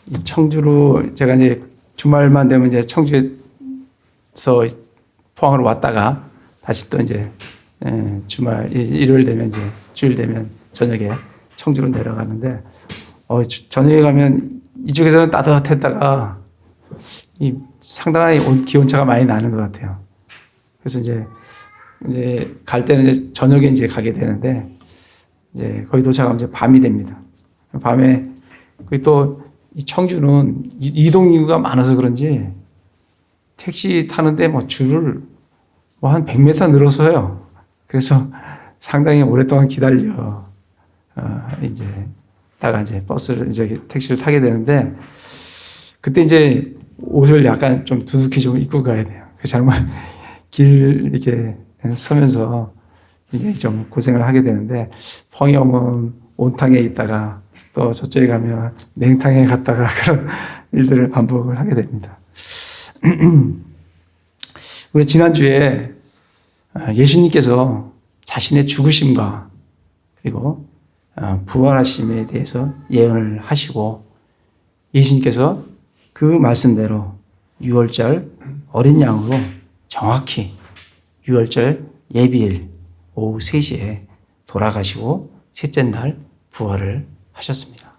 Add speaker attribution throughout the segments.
Speaker 1: 이 청주로 제가 이제 주말만 되면 이제 청주에서 포항으로 왔다가 다시 또 이제 주말 일요일 되면 이제 주일 되면 저녁에 청주로 내려가는데 저녁에 가면 이쪽에서는 따뜻했다가 이 상당히 기온차가 많이 나는 것 같아요. 그래서 이제 갈 때는 이제 저녁에 이제 가게 되는데 이제 거기 도착하면 이제 밤이 됩니다. 밤에 거기 또 이 청주는 이동 인구가 많아서 그런지 택시 타는데 뭐 줄을 뭐 한 100m 늘어서요. 그래서 상당히 오랫동안 기다려 이제 다가 이제 버스를 이제 택시를 타게 되는데 그때 이제 옷을 약간 좀 두둑히 좀 입고 가야 돼요. 잘못 길 이렇게 서면서 굉장히 좀 고생을 하게 되는데 포항에 오면 온탕에 있다가 또 저쪽에 가면 냉탕에 갔다가 그런 일들을 반복을 하게 됩니다. 우리 지난주에 예수님께서 자신의 죽으심과 그리고 부활하심에 대해서 예언을 하시고 예수님께서 그 말씀대로 6월절 어린 양으로 정확히 6월절 예비일 오후 3시에 돌아가시고 셋째 날 부활을 하셨습니다.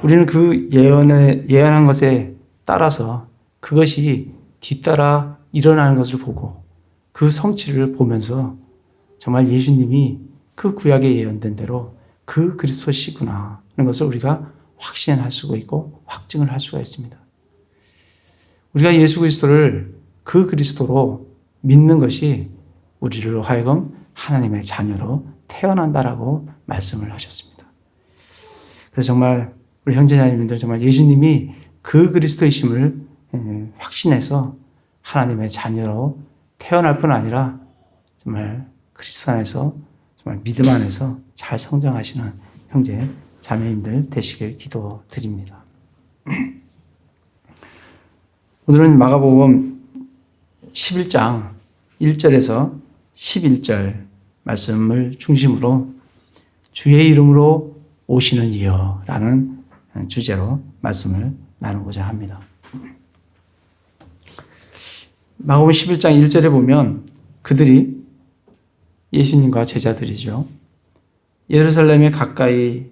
Speaker 1: 우리는 그 예언한 것에 따라서 그것이 뒤따라 일어나는 것을 보고 그 성취를 보면서 정말 예수님이 그 구약에 예언된 대로 그 그리스도시구나 하는 것을 우리가 확신할 수가 있고 확증을 할 수가 있습니다. 우리가 예수 그리스도를 그 그리스도로 믿는 것이 우리로 하여금 하나님의 자녀로 태어난다라고 말씀을 하셨습니다. 그래서 정말 우리 형제자매님들 정말 예수님이 그 그리스도이심을 확신해서 하나님의 자녀로 태어날 뿐 아니라 정말 그리스도 안에서 정말 믿음 안에서 잘 성장하시는 형제 자매님들 되시길 기도드립니다. 오늘은 마가복음 11장 1절에서 11절 말씀을 중심으로 주의 이름으로 오시는 이여 라는 주제로 말씀을 나누고자 합니다. 마가복음 11장 1절에 보면 그들이 예수님과 제자들이죠. 예루살렘에 가까이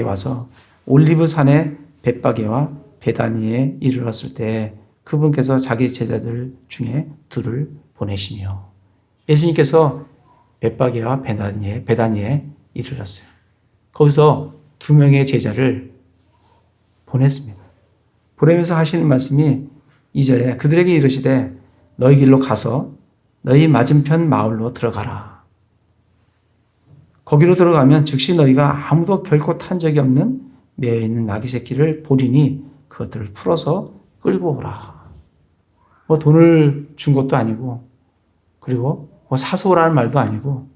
Speaker 1: 와서 올리브산의 벳바게와 베다니에 이르렀을 때 그분께서 자기 제자들 중에 둘을 보내시며 예수님께서 벳바게와 베다니에 이르렀어요. 거기서 2명의 제자를 보냈습니다. 보내면서 하시는 말씀이 2절에 그들에게 이르시되 너희 길로 가서 너희 맞은편 마을로 들어가라. 거기로 들어가면 즉시 너희가 아무도 결코 탄 적이 없는 매어있는 나귀 새끼를 보리니 그것들을 풀어서 끌고 오라. 뭐 돈을 준 것도 아니고 그리고 뭐 사서 오라는 말도 아니고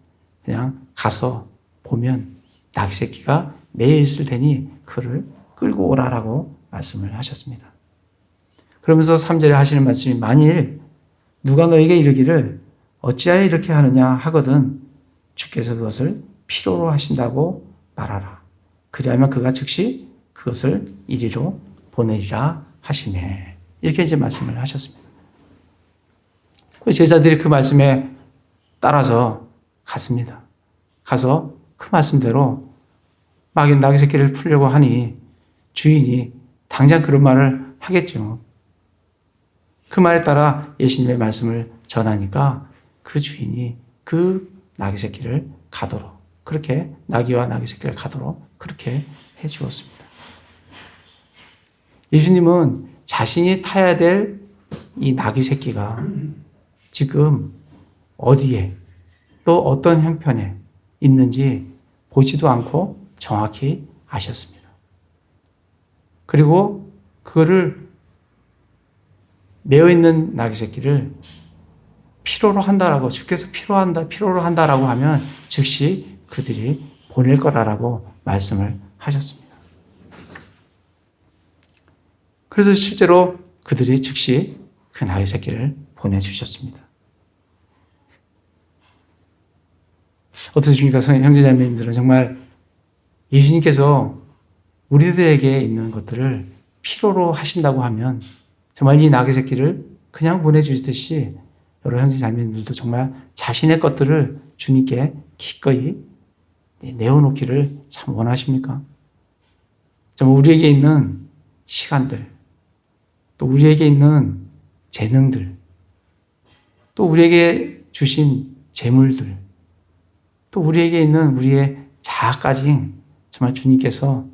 Speaker 1: 그냥 가서 보면 나귀 새끼가 매여 있을 테니 그를 끌고 오라라고 말씀을 하셨습니다. 그러면서 3절에 하시는 말씀이 만일 누가 너에게 이르기를 어찌하여 이렇게 하느냐 하거든 주께서 그것을 필요로 하신다고 말하라. 그리하면 그가 즉시 그것을 이리로 보내리라 하시네. 이렇게 이제 말씀을 하셨습니다. 제자들이 그 말씀에 따라서 갔습니다. 가서 그 말씀대로 막 나귀 새끼를 풀려고 하니 주인이 당장 그런 말을 하겠죠. 그 말에 따라 예수님의 말씀을 전하니까 그 주인이 그 나귀 새끼를 가도록 그렇게 나귀와 나귀 새끼를 가도록 그렇게 해 주었습니다. 예수님은 자신이 타야 될 이 나귀 새끼가 지금 어디에 또 어떤 형편에 있는지 보지도 않고 정확히 아셨습니다. 그리고 그거를 매어 있는 나귀 새끼를 필요로 한다라고 주께서 필요로 한다라고 하면 즉시 그들이 보낼 거라라고 말씀을 하셨습니다. 그래서 실제로 그들이 즉시 그 나귀 새끼를 보내주셨습니다. 어떠십니까? 형제자매님들은 정말 예수님께서 우리들에게 있는 것들을 필요로 하신다고 하면 정말 이 나귀 새끼를 그냥 보내주듯이 여러 형제 자매들도 정말 자신의 것들을 주님께 기꺼이 내어놓기를 참 원하십니까? 정말 우리에게 있는 시간들, 또 우리에게 있는 재능들, 또 우리에게 주신 재물들, 또 우리에게 있는 우리의 자아까지 정말 주님께서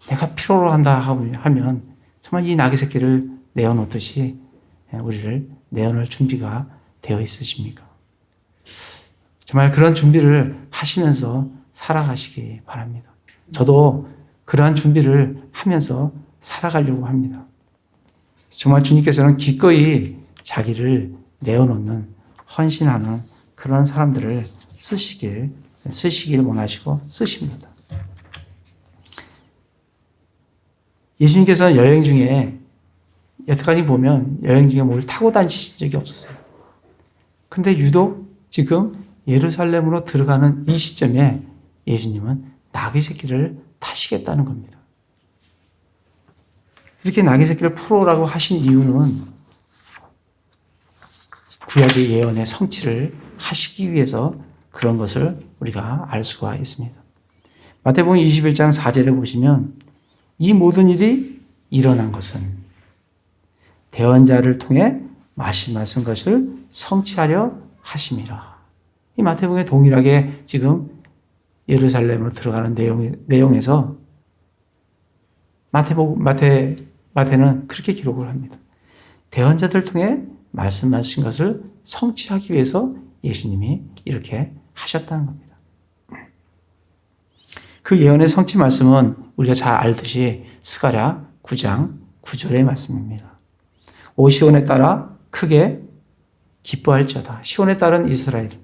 Speaker 1: 내가 필요로 한다 하면 정말 이 나귀 새끼를 내어놓듯이 우리를 내어놓을 준비가 되어 있으십니까? 정말 그런 준비를 하시면서 살아가시기 바랍니다. 저도 그러한 준비를 하면서 살아가려고 합니다. 정말 주님께서는 기꺼이 자기를 내어놓는, 헌신하는 그런 사람들을 쓰시길 원하시고 쓰십니다. 예수님께서 여행 중에 여태까지 보면 여행 중에 뭘 타고 다니신 적이 없었어요. 근데 유독 지금 예루살렘으로 들어가는 이 시점에 예수님은 나귀 새끼를 타시겠다는 겁니다. 이렇게 나귀 새끼를 풀어오라고 하신 이유는 구약의 예언의 성취를 하시기 위해서 그런 것을 우리가 알 수가 있습니다. 마태복음 21장 4절에 보시면 이 모든 일이 일어난 것은 대언자를 통해 말씀하신 것을 성취하려 하심이라. 이 마태복음에 동일하게 지금 예루살렘으로 들어가는 내용에서 마태는 그렇게 기록을 합니다. 대언자들 통해 말씀하신 것을 성취하기 위해서 예수님이 이렇게 하셨다는 겁니다. 그 예언의 성취 말씀은 우리가 잘 알듯이 스가랴 9장 9절의 말씀입니다. 오 시온에 따라 크게 기뻐할지어다. 시온에 따른 이스라엘입니다.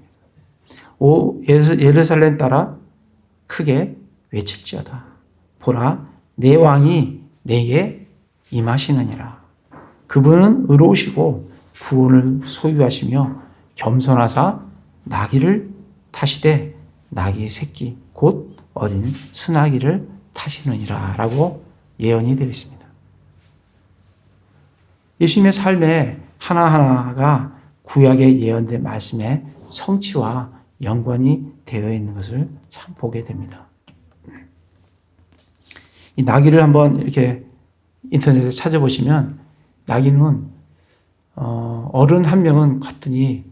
Speaker 1: 오 예루살렘 따라 크게 외칠지어다. 보라 내 왕이 내게 임하시느니라. 그분은 의로우시고 구원을 소유하시며 겸손하사 나귀를 타시되 나귀 새끼 곧 어린 수나귀를 타시느니라 라고 예언이 되어 있습니다. 예수님의 삶의 하나하나가 구약의 예언된 말씀의 성취와 연관이 되어 있는 것을 참 보게 됩니다. 이 나귀를 한번 이렇게 인터넷에 찾아보시면 나귀는 어른 한 명은 거뜬히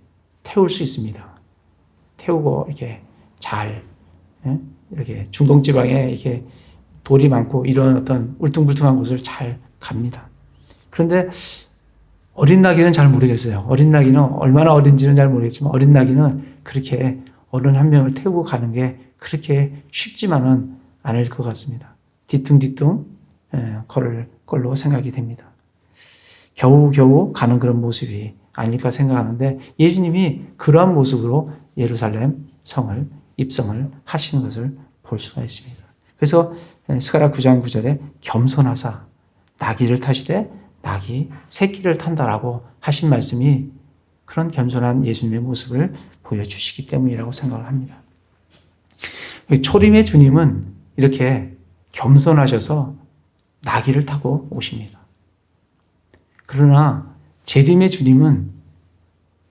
Speaker 1: 태울 수 있습니다. 태우고 이렇게 잘 이렇게 중동 지방에 이렇게 돌이 많고 이런 어떤 울퉁불퉁한 곳을 잘 갑니다. 그런데 어린 나귀는 잘 모르겠어요. 어린 나귀는 얼마나 어린지는 잘 모르겠지만 어린 나귀는 그렇게 어른 한 명을 태우고 가는 게 그렇게 쉽지만은 않을 것 같습니다. 뒤뚱뒤뚱 걸을 걸로 생각이 됩니다. 겨우겨우 가는 그런 모습이 아닐까 생각하는데 예수님이 그러한 모습으로 예루살렘 성을 입성을 하시는 것을 볼 수가 있습니다. 그래서 스가랴 9장 9절에 겸손하사 나귀를 타시되 나귀 새끼를 탄다라고 하신 말씀이 그런 겸손한 예수님의 모습을 보여주시기 때문이라고 생각을 합니다. 초림의 주님은 이렇게 겸손하셔서 나귀를 타고 오십니다. 그러나 재림의 주님은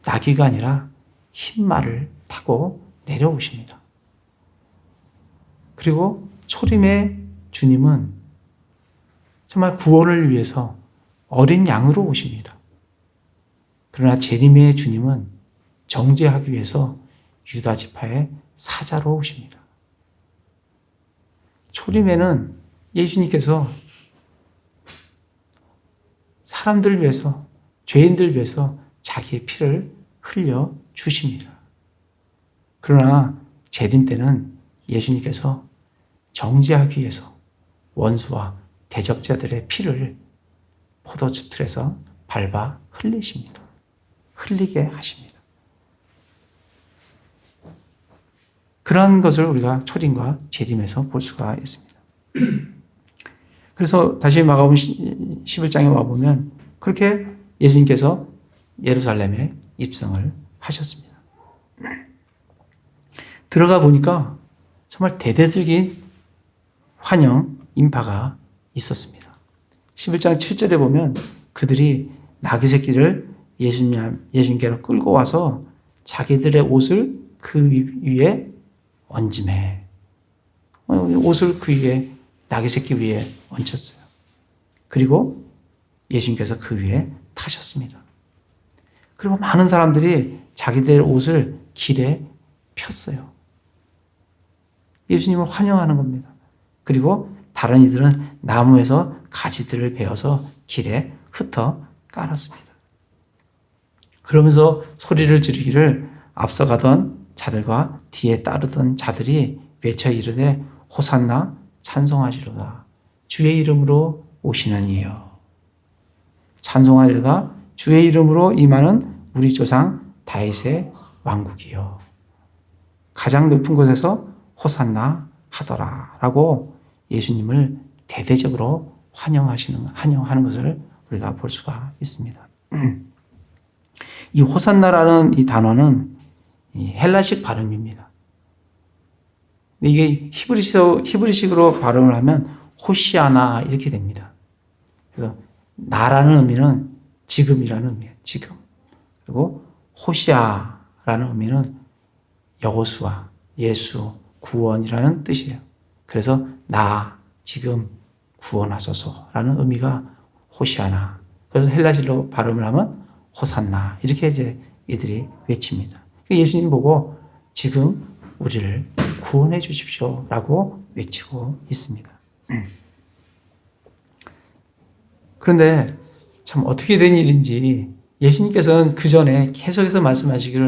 Speaker 1: 나귀가 아니라 흰 말을 타고 내려오십니다. 그리고 초림의 주님은 정말 구원을 위해서 어린 양으로 오십니다. 그러나 재림의 주님은 정죄하기 위해서 유다 지파의 사자로 오십니다. 초림에는 예수님께서 사람들을 위해서, 죄인들 위해서 자기의 피를 흘려 주십니다. 그러나 재림 때는 예수님께서 정죄하기 위해서 원수와 대적자들의 피를 포도즙 틀에서 밟아 흘리십니다. 흘리게 하십니다. 그러한 것을 우리가 초림과 재림에서 볼 수가 있습니다. 그래서 다시 마가복음 11장에 와보면 그렇게 예수님께서 예루살렘에 입성을 하셨습니다. 들어가 보니까 정말 대대적인 환영, 인파가 있었습니다. 11장 7절에 보면 그들이 나귀 새끼를 예수님께로 끌고 와서 자기들의 옷을 그 위에 얹음해. 옷을 그 위에, 나귀 새끼 위에 얹혔어요. 그리고 예수님께서 그 위에 타셨습니다. 그리고 많은 사람들이 자기들의 옷을 길에 폈어요. 예수님을 환영하는 겁니다. 그리고 다른 이들은 나무에서 가지들을 베어서 길에 흩어 깔았습니다. 그러면서 소리를 지르기를 앞서가던 자들과 뒤에 따르던 자들이 외쳐 이르되 호산나 찬송하시로다. 주의 이름으로 오시는 이여. 찬송하리로다. 주의 이름으로 임하는 우리 조상 다윗의 왕국이여. 가장 높은 곳에서 호산나 하더라 라고 예수님을 대대적으로 환영하는 것을 우리가 볼 수가 있습니다. 이 호산나라는 이 단어는 이 헬라식 발음입니다. 이게 히브리식으로 발음을 하면 호시아나 이렇게 됩니다. 그래서 나라는 의미는 지금이라는 의미예요. 지금. 그리고 호시아라는 의미는 여호수아, 예수, 구원이라는 뜻이에요. 그래서 나, 지금 구원하소서라는 의미가 호시아나. 그래서 헬라식으로 발음을 하면 호산나. 이렇게 이제 이들이 외칩니다. 예수님 보고 지금 우리를 구원해 주십시오 라고 외치고 있습니다. 그런데 참 어떻게 된 일인지 예수님께서는 그 전에 계속해서 말씀하시기를